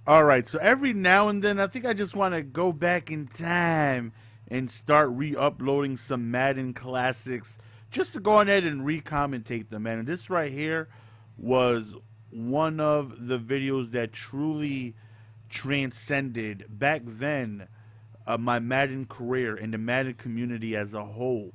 All right, so every now and then, I think I just want to go back in time and start re-uploading some Madden classics, just to go ahead and re-commentate them, man. And this right here was one of the videos that truly transcended back then my Madden career and the Madden community as a whole.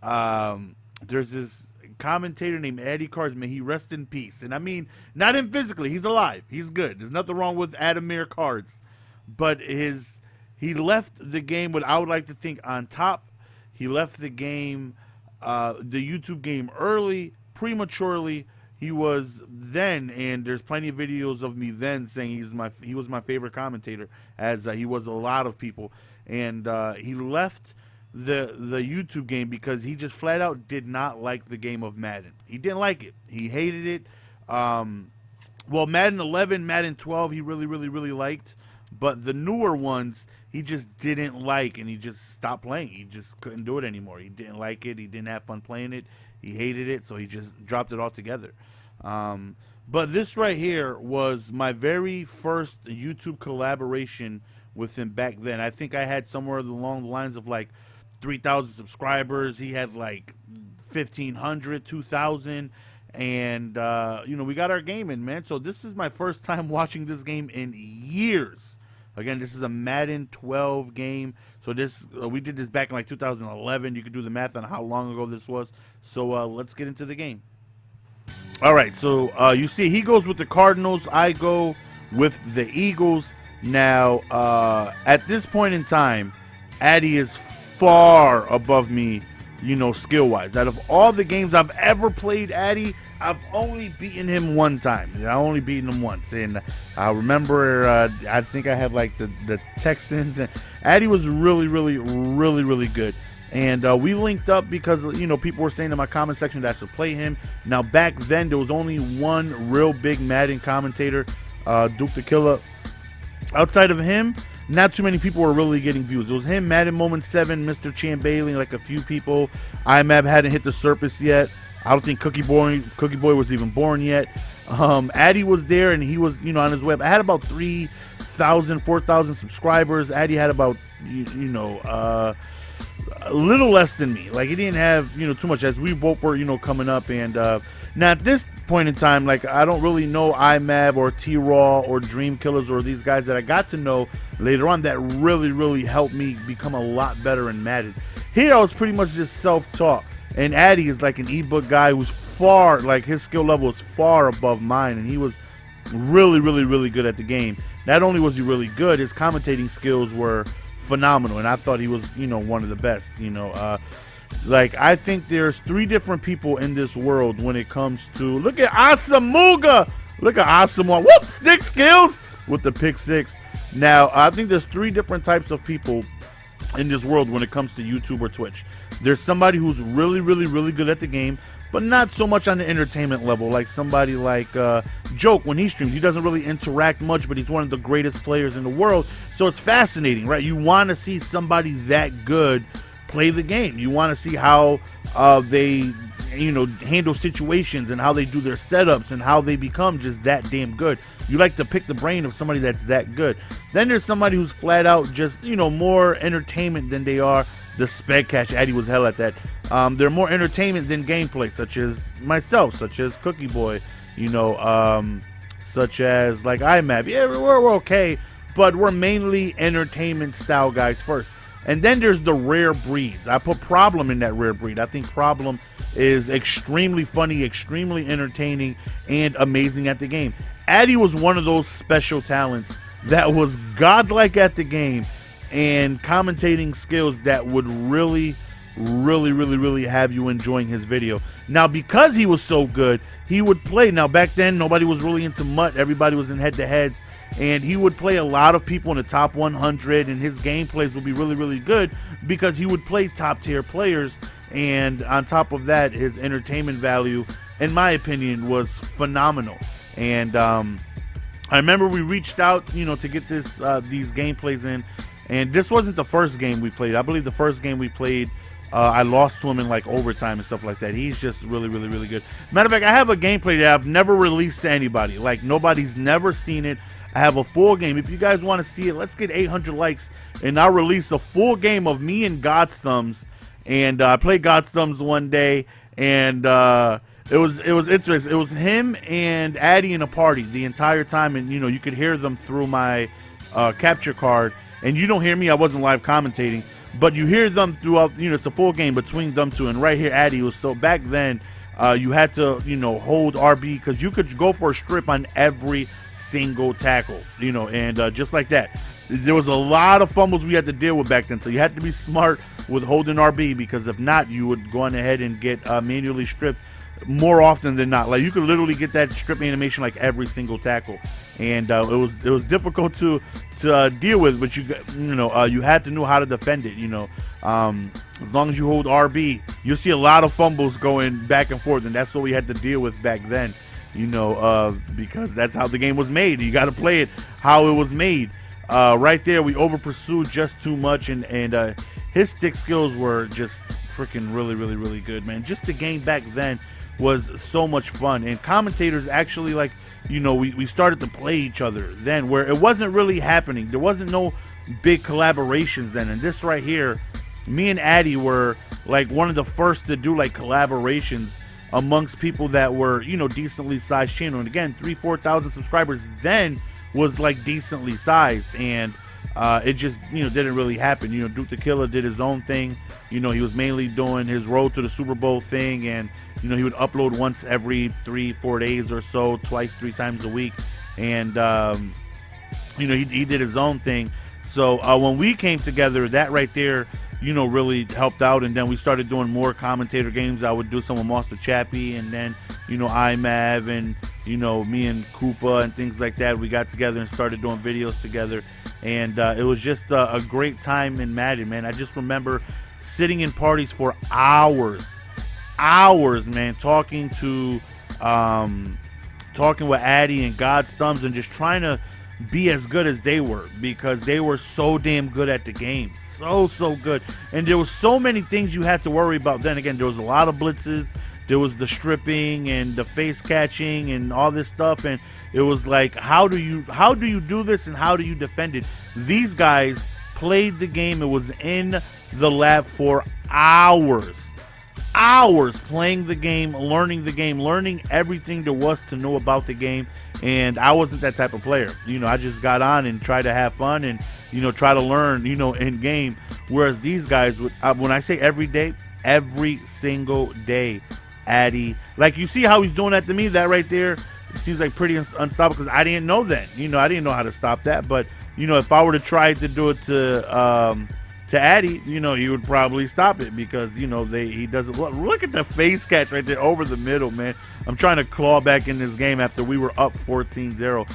There's this commentator named Adicards, man. He rests in peace, and I mean, not him physically. He's alive. He's good. There's nothing wrong with Adicards, but he left the game. What I would like to think on top. He left the game, the YouTube game early, prematurely. He was then, and there's plenty of videos of me then saying he was my favorite commentator, as he was a lot of people, and he left the YouTube game because he just flat out did not like the game of Madden. He didn't like it. He hated it. Well, Madden 11, Madden 12, he really liked, but the newer ones he just didn't like, and he just stopped playing. He just couldn't do it anymore. He didn't like it. He didn't have fun playing it. He hated it, so he just dropped it altogether. But this right here was my very first YouTube collaboration with him back then. I think I had somewhere along the lines of like 3,000 subscribers. He had like 1,500, 2,000, and you know, we got our game in, man. So this is my first time watching this game in years. Again, this is a Madden 12 game. So this we did this back in like 2011. You could do the math on how long ago this was. So let's get into the game. All right, so you see he goes with the Cardinals. I go with the Eagles. Now, at this point in time, Addy is far above me, you know, skill-wise. Out of all the games I've ever played Addy, I've only beaten him one time. I only beaten him once. And I remember, I think I had like the Texans. And Addy was really good. And we linked up because, you know, people were saying in my comment section that I should play him. Now, back then, there was only one real big Madden commentator, Duke the Killer. Outside of him, not too many people were really getting views. It was him, Madden Moment 7, Mr. Chan Bailey, like a few people. IMAB hadn't hit the surface yet. I don't think Cookie Boy was even born yet. Addy was there, and he was, you know, on his web. I had about 3,000, 4,000 subscribers. Addy had about, you know, a little less than me. Like, he didn't have, you know, too much, as we both were, you know, coming up. And now at this point in time, like, I don't really know IMAB or T-Raw or Dream Killers or these guys that I got to know later on that really helped me become a lot better in Madden. Here I was pretty much just self-taught, and Addy is like an ebook guy who's far, like, his skill level is far above mine, and he was really good at the game. Not only was he really good, his commentating skills were phenomenal, and I thought he was, you know, one of the best. You know, like, I think there's 3 different people in this world when it comes to, look at Asamuga, look at Asamuga, whoop, stick skills with the pick 6. Now, I think there's 3 different types of people in this world when it comes to YouTube or Twitch. There's somebody who's really good at the game, but not so much on the entertainment level, like somebody like Joke. When he streams, he doesn't really interact much, but he's one of the greatest players in the world, so it's fascinating, right? You want to see somebody that good play the game. You want to see how they, you know, handle situations and how they do their setups and how they become just that damn good. You like to pick the brain of somebody that's that good. Then there's somebody who's flat out just, you know, more entertainment than they are the spec catch. Addy was hell at that. They're more entertainment than gameplay, such as myself, such as Cookie Boy, you know, such as like IMAP. Yeah, we're okay, but we're mainly entertainment style guys first. And then there's the rare breeds. I put Problem in that rare breed. I think Problem is extremely funny, extremely entertaining, and amazing at the game. Addy was one of those special talents that was godlike at the game and commentating skills that would really have you enjoying his video. Now, because he was so good, he would play. Now, back then, nobody was really into MUT. Everybody was in head-to-heads. And he would play a lot of people in the top 100, and his gameplays would be really good because he would play top-tier players. And on top of that, his entertainment value, in my opinion, was phenomenal. And I remember we reached out, you know, to get this these gameplays in. And this wasn't the first game we played. I believe the first game we played, I lost to him in like overtime and stuff like that. He's just really good. Matter of fact, I have a gameplay that I've never released to anybody. Like, nobody's never seen it. I have a full game. If you guys want to see it, let's get 800 likes, and I'll release a full game of me and God's Thumbs. And I played God's Thumbs one day, and it was interesting. It was him and Addy in a party the entire time, and you know, you could hear them through my capture card, and you don't hear me. I wasn't live commentating, but you hear them throughout. You know, it's a full game between them two, and right here, Addy was so back then. You had to, you know, hold RB because you could go for a strip on every single tackle, you know, and just like that. There was a lot of fumbles we had to deal with back then, so you had to be smart with holding RB, because if not, you would go on ahead and get manually stripped more often than not. Like, you could literally get that strip animation like every single tackle, and it was difficult to deal with, but you had to know how to defend it. You know, as long as you hold RB, you'll see a lot of fumbles going back and forth, and that's what we had to deal with back then. You know, because that's how the game was made. You got to play it how it was made. Right there, we over pursued just too much, and his stick skills were just freaking really good, man. Just the game back then was so much fun, and commentators actually, like, you know, we started to play each other then, where it wasn't really happening. There wasn't no big collaborations then, and this right here, me and Addy were like one of the first to do like collaborations amongst people that were, you know, decently sized channel. And again, 3,000-4,000 subscribers then was like decently sized, and it just, you know, didn't really happen. You know, Duke the Killer did his own thing. You know, he was mainly doing his road to the Super Bowl thing, and you know, he would upload once every 3-4 days or so, twice, 3 times a week, and you know, he did his own thing. So when we came together, that right there, you know, really helped out. And then we started doing more commentator games. I would do some with Monster Chappie, and then, you know, IMAV, and, you know, me and Koopa and things like that. We got together and started doing videos together. And it was just a great time in Madden, man. I just remember sitting in parties for hours, man, talking with Addy and God's Thumbs, and just trying to be as good as they were, because they were so damn good at the game. So good. And there was so many things you had to worry about. Then again, there was a lot of blitzes. There was the stripping and the face catching and all this stuff, and it was like, how do you do this, and how do you defend it? These guys played the game. It was in the lab for hours playing the game, learning everything there was to know about the game. And I wasn't that type of player. You know, I just got on and tried to have fun and, you know, try to learn, you know, in game. Whereas these guys, when I say every day, every single day, Addy, like, you see how he's doing that to me, that right there, it seems like pretty unstoppable, because I didn't know then. You know, I didn't know how to stop that. But, you know, if I were to try to do it to Addy, you know, he would probably stop it, because, you know, he doesn't look at the face catch right there over the middle, man. I'm trying to claw back in this game after we were up 14-0.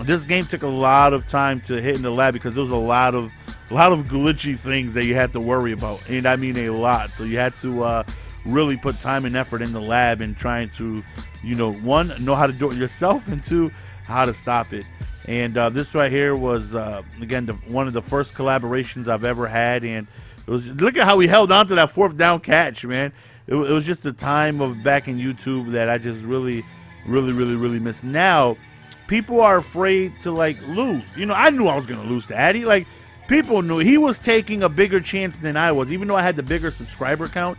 This game took a lot of time to hit in the lab, because there was a lot of glitchy things that you had to worry about, and I mean a lot. So you had to really put time and effort in the lab and trying to, you know, one, know how to do it yourself, and two, how to stop it. And this right here was, again, one of the first collaborations I've ever had. And it was, look at how we held on to that 4th down catch, man. It was just a time of back in YouTube that I just really miss. Now, people are afraid to, like, lose. You know, I knew I was going to lose to Addy. Like, people knew he was taking a bigger chance than I was. Even though I had the bigger subscriber count,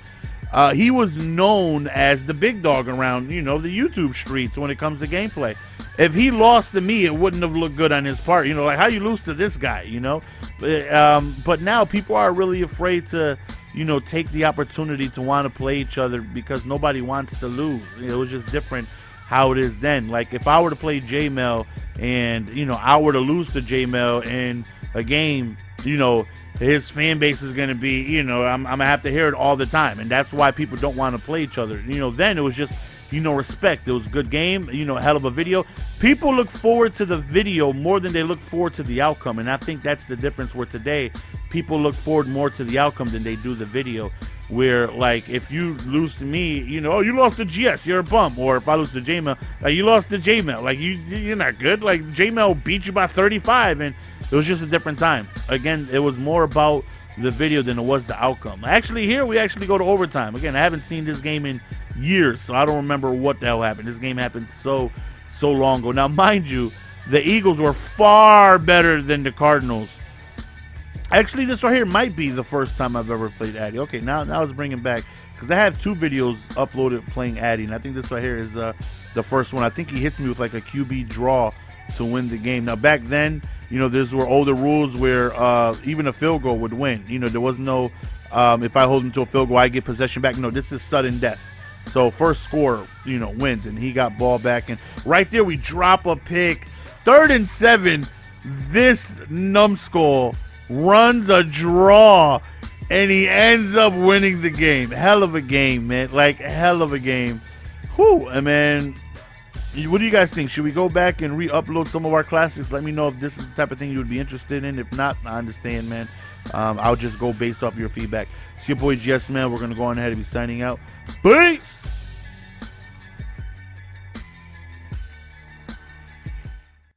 he was known as the big dog around, you know, the YouTube streets when it comes to gameplay. If he lost to me, it wouldn't have looked good on his part. You know, like, how you lose to this guy, you know? But now people are really afraid to, you know, take the opportunity to want to play each other, because nobody wants to lose. It was just different how it is then. Like, if I were to play J-Mel and, you know, I were to lose to J-Mel in a game, you know, his fan base is going to be, you know, I'm going to have to hear it all the time. And that's why people don't want to play each other. You know, then it was just, you know, respect. It was a good game, you know, hell of a video. People look forward to the video more than they look forward to the outcome. And I think that's the difference, where today people look forward more to the outcome than they do the video. Where, like, if you lose to me, you know, oh, you lost to GS, you're a bum. Or if I lose to J-Mel, like, you lost to J-Mel, like, you're not good. Like, J-Mel beat you by 35, and it was just a different time. Again, it was more about the video than it was the outcome. Actually, here we actually go to overtime. Again, I haven't seen this game in years, so I don't remember what the hell happened. This game happened so long ago. Now, mind you, the Eagles were far better than the Cardinals. Actually, this right here might be the first time I've ever played Addy. Okay, now it's bringing back, because I have 2 videos uploaded playing Addy, and I think this right here is the first one. I think he hits me with like a QB draw to win the game. Now, back then, you know, these were older rules where even a field goal would win. You know, there was no, if I hold him to a field goal, I get possession back. No, this is sudden death. So first score, you know, wins, and he got ball back. And right there, we drop a pick. 3rd and 7, this numbskull runs a draw, and he ends up winning the game. Hell of a game, man. Like, hell of a game. Whew, and man, what do you guys think? Should we go back and re-upload some of our classics? Let me know if this is the type of thing you would be interested in. If not, I understand, man. I'll just go based off your feedback. It's your boy GS, man. We're going to go on ahead and be signing out. Peace!